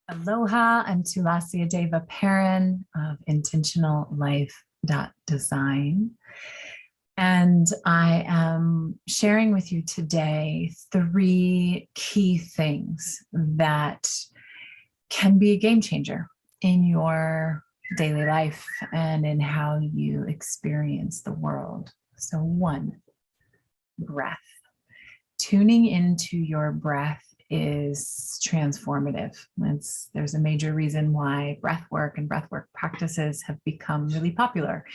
Aloha, I'm Tulasia Deva Perrin of Intentional Life Design. And I am sharing with you today 3 key things that can be a game changer in your daily life and in how you experience the world. So 1, breath. Tuning into your breath is transformative. There's a major reason why breath work and breath work practices have become really popular.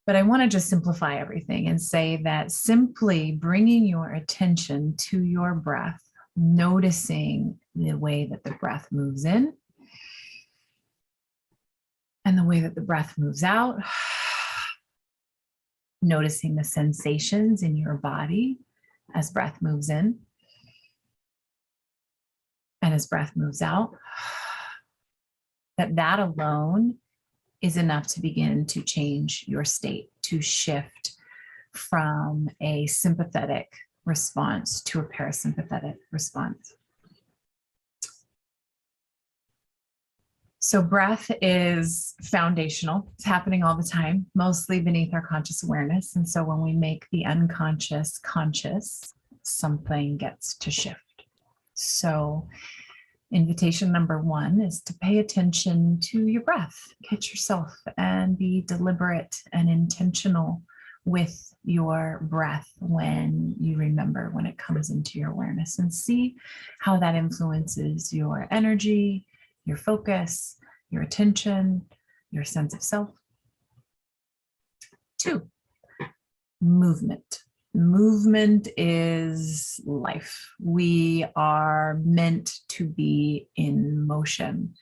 But I want to just simplify everything and say that simply bringing your attention to your breath, noticing the way that the breath moves in and the way that the breath moves out, noticing the sensations in your body as breath moves in and as breath moves out, that alone is enough to begin to change your state, to shift from a sympathetic response to a parasympathetic response. So breath is foundational. It's happening all the time, mostly beneath our conscious awareness. And so when we make the unconscious conscious, something gets to shift. So invitation number 1 is to pay attention to your breath. Catch yourself and be deliberate and intentional with your breath when you remember, when it comes into your awareness, and see how that influences your energy, your focus, your attention, your sense of self. 2, movement. Movement is life. We are meant to be in motion.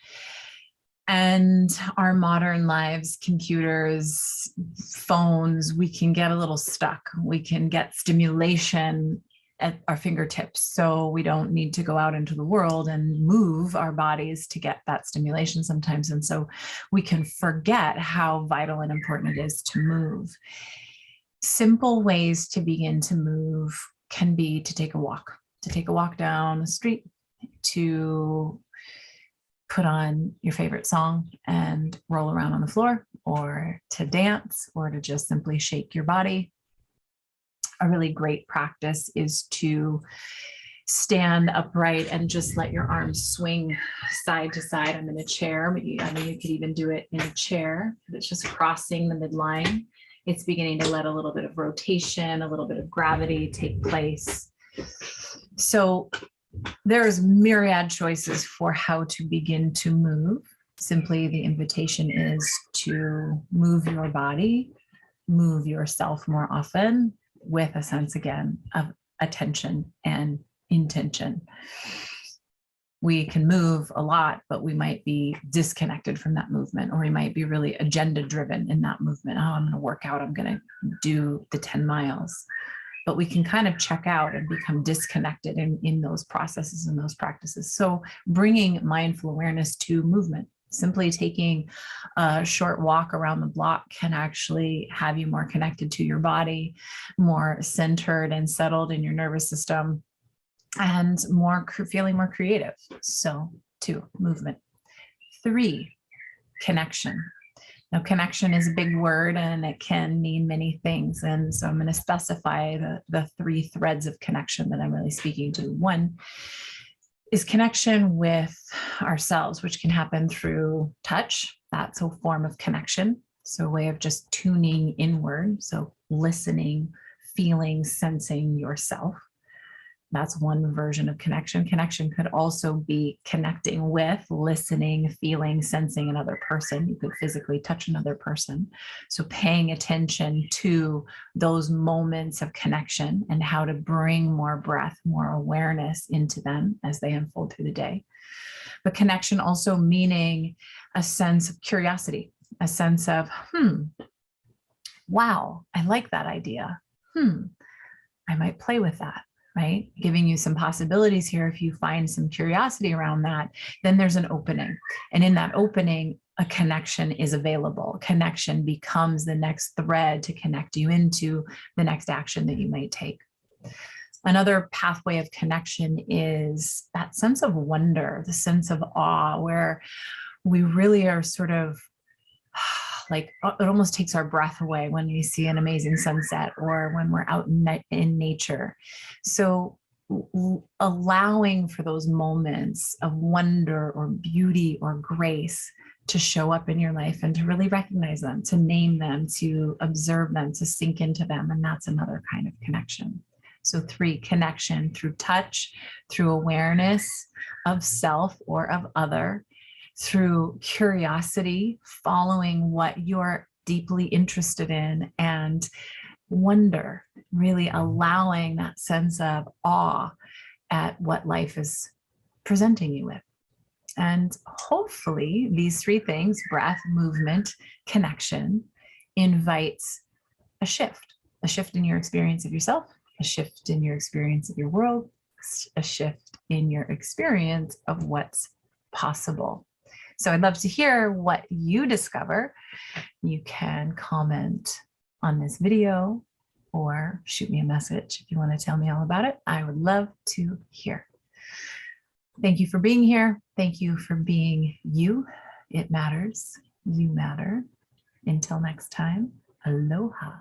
And our modern lives, computers, phones, we can get a little stuck. We can get stimulation at our fingertips. So we don't need to go out into the world and move our bodies to get that stimulation sometimes. And so we can forget how vital and important it is to move. Simple ways to begin to move can be to take a walk down the street, to put on your favorite song and roll around on the floor, or to dance, or to just simply shake your body. A really great practice is to stand upright and just let your arms swing side to side. I'm in a chair. You could even do it in a chair. It's just crossing the midline. It's beginning to let a little bit of rotation, a little bit of gravity take place. So there's myriad choices for how to begin to move. Simply, the invitation is to move your body, move yourself more often, with a sense, again, of attention and intention. We can move a lot, but we might be disconnected from that movement, or we might be really agenda driven in that movement. Oh, I'm going to work out. I'm going to do the 10 miles. But we can kind of check out and become disconnected in those processes and those practices. So bringing mindful awareness to movement, simply taking a short walk around the block can actually have you more connected to your body, more centered and settled in your nervous system, and feeling more creative. So 2, movement. 3, connection. Now, connection is a big word and it can mean many things. And so I'm going to specify the 3 threads of connection that I'm really speaking to. 1 is connection with ourselves, which can happen through touch. That's a form of connection. So a way of just tuning inward. So listening, feeling, sensing yourself. That's one version of connection. Connection could also be connecting with, listening, feeling, sensing another person. You could physically touch another person. So paying attention to those moments of connection and how to bring more breath, more awareness into them as they unfold through the day. But connection also meaning a sense of curiosity, a sense of, wow, I like that idea. I might play with that. Right? Giving you some possibilities here. If you find some curiosity around that, then there's an opening. And in that opening, a connection is available. Connection becomes the next thread to connect you into the next action that you may take. Another pathway of connection is that sense of wonder, the sense of awe, where we really are sort of like, it almost takes our breath away when we see an amazing sunset or when we're out in nature. So allowing for those moments of wonder or beauty or grace to show up in your life and to really recognize them, to name them, to observe them, to sink into them. And that's another kind of connection. So 3, connection through touch, through awareness of self or of other, through curiosity, following what you're deeply interested in, and wonder, really allowing that sense of awe at what life is presenting you with. And hopefully these 3 things, breath, movement, connection, invites a shift in your experience of yourself, a shift in your experience of your world, a shift in your experience of what's possible. So I'd love to hear what you discover. You can comment on this video or shoot me a message if you want to tell me all about it. I would love to hear. Thank you for being here. Thank you for being you. It matters. You matter. Until next time, aloha.